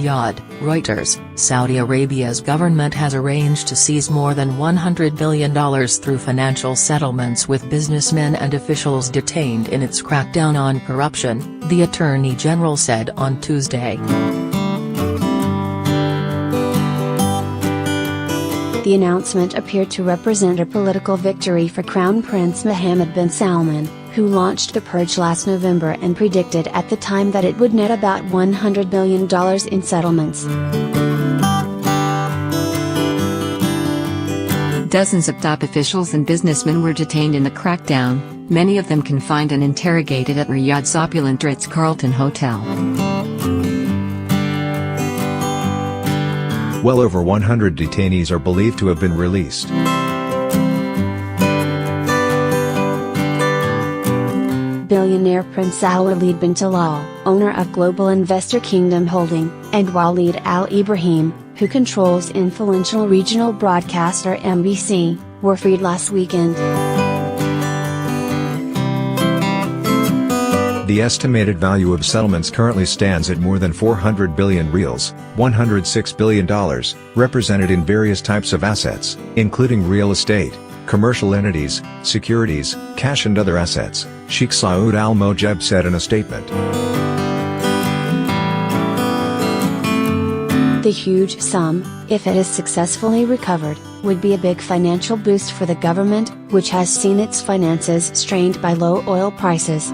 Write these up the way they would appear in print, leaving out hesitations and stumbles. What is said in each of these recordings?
Riyadh, Reuters. Saudi Arabia's government has arranged to seize more than $100 billion through financial settlements with businessmen and officials detained in its crackdown on corruption, the Attorney General said on Tuesday. The announcement appeared to represent a political victory for Crown Prince Mohammed bin Salman, who launched the purge last November and predicted at the time that it would net about $100 billion in settlements. Dozens of top officials and businessmen were detained in the crackdown, many of them confined and interrogated at Riyadh's opulent Ritz-Carlton hotel. Well over 100 detainees are believed to have been released. Billionaire Prince Al-Walid bin Talal, owner of global investor Kingdom Holding, and Walid Al-Ibrahim, who controls influential regional broadcaster NBC, were freed last weekend. The estimated value of settlements currently stands at more than 400 billion reals, $106 billion, represented in various types of assets, including real estate, commercial entities, securities, cash and other assets, Sheikh Saud Al Mojeb said in a statement. The huge sum, if it is successfully recovered, would be a big financial boost for the government, which has seen its finances strained by low oil prices.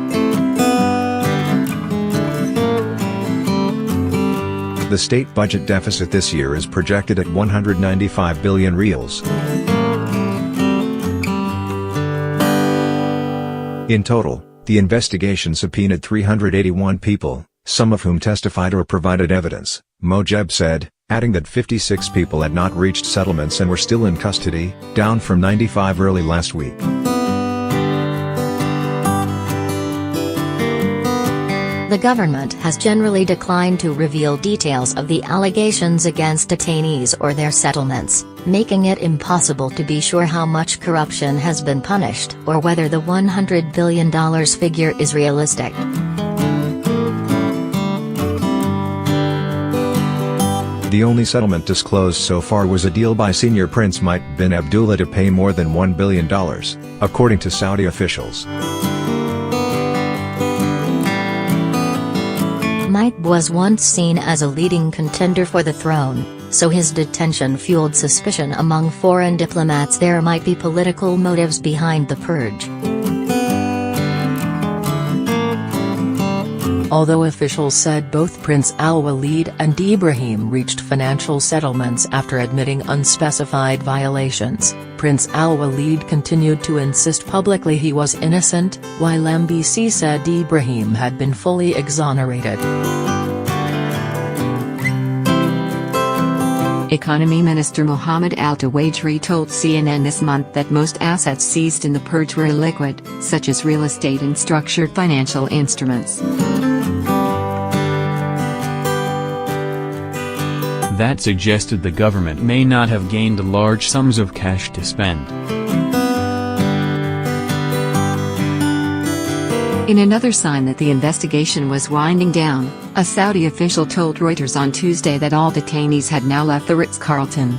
The state budget deficit this year is projected at 195 billion reals. In total, the investigation subpoenaed 381 people, some of whom testified or provided evidence, Mojeb said, adding that 56 people had not reached settlements and were still in custody, down from 95 early last week. The government has generally declined to reveal details of the allegations against detainees or their settlements, making it impossible to be sure how much corruption has been punished or whether the $100 billion figure is realistic. The only settlement disclosed so far was a deal by senior Prince Mohammed bin Abdullah to pay more than $1 billion, according to Saudi officials. Mohammed was once seen as a leading contender for the throne, so his detention fueled suspicion among foreign diplomats there might be political motives behind the purge. Although officials said both Prince Al-Walid and Ibrahim reached financial settlements after admitting unspecified violations, Prince Al-Walid continued to insist publicly he was innocent, while NBC said Ibrahim had been fully exonerated. Economy Minister Mohammed Al-Tuwaijri told CNN this month that most assets seized in the purge were illiquid, such as real estate and structured financial instruments. That suggested the government may not have gained large sums of cash to spend. In another sign that the investigation was winding down, a Saudi official told Reuters on Tuesday that all detainees had now left the Ritz-Carlton.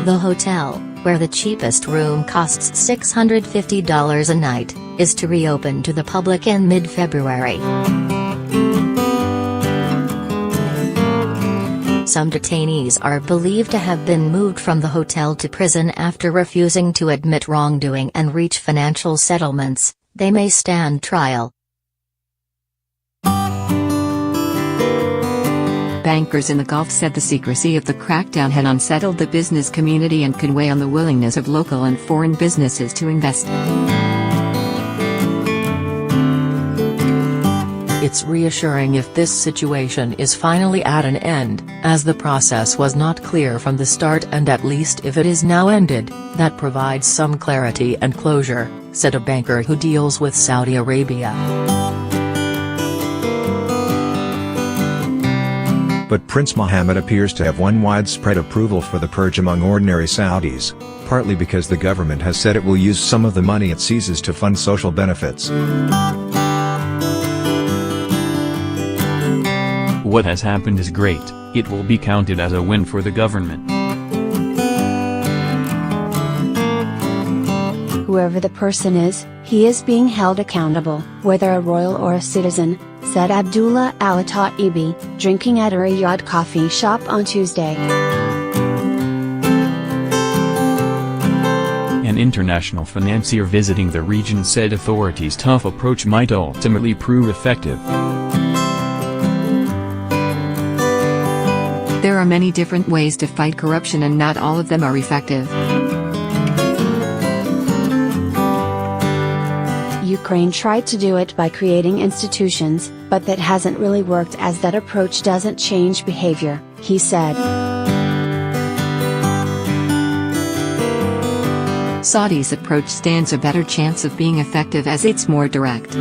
The hotel, where the cheapest room costs $650 a night, is to reopen to the public in mid-February. Some detainees are believed to have been moved from the hotel to prison after refusing to admit wrongdoing and reach financial settlements. They may stand trial. Bankers in the Gulf said the secrecy of the crackdown had unsettled the business community and could weigh on the willingness of local and foreign businesses to invest. It's reassuring if this situation is finally at an end, as the process was not clear from the start, and at least if it is now ended, that provides some clarity and closure, said a banker who deals with Saudi Arabia. But Prince Mohammed appears to have won widespread approval for the purge among ordinary Saudis, partly because the government has said it will use some of the money it seizes to fund social benefits. what has happened is great, it will be counted as a win for the government. Whoever the person is, he is being held accountable, whether a royal or a citizen, said Abdullah Al-Ta'ibi, drinking at a Riyadh coffee shop on Tuesday. An international financier visiting the region said authorities' tough approach might ultimately prove effective. There are many different ways to fight corruption and not all of them are effective. Ukraine tried to do it by creating institutions, but that hasn't really worked as that approach doesn't change behavior, he said. Saudi's approach stands a better chance of being effective as it's more direct.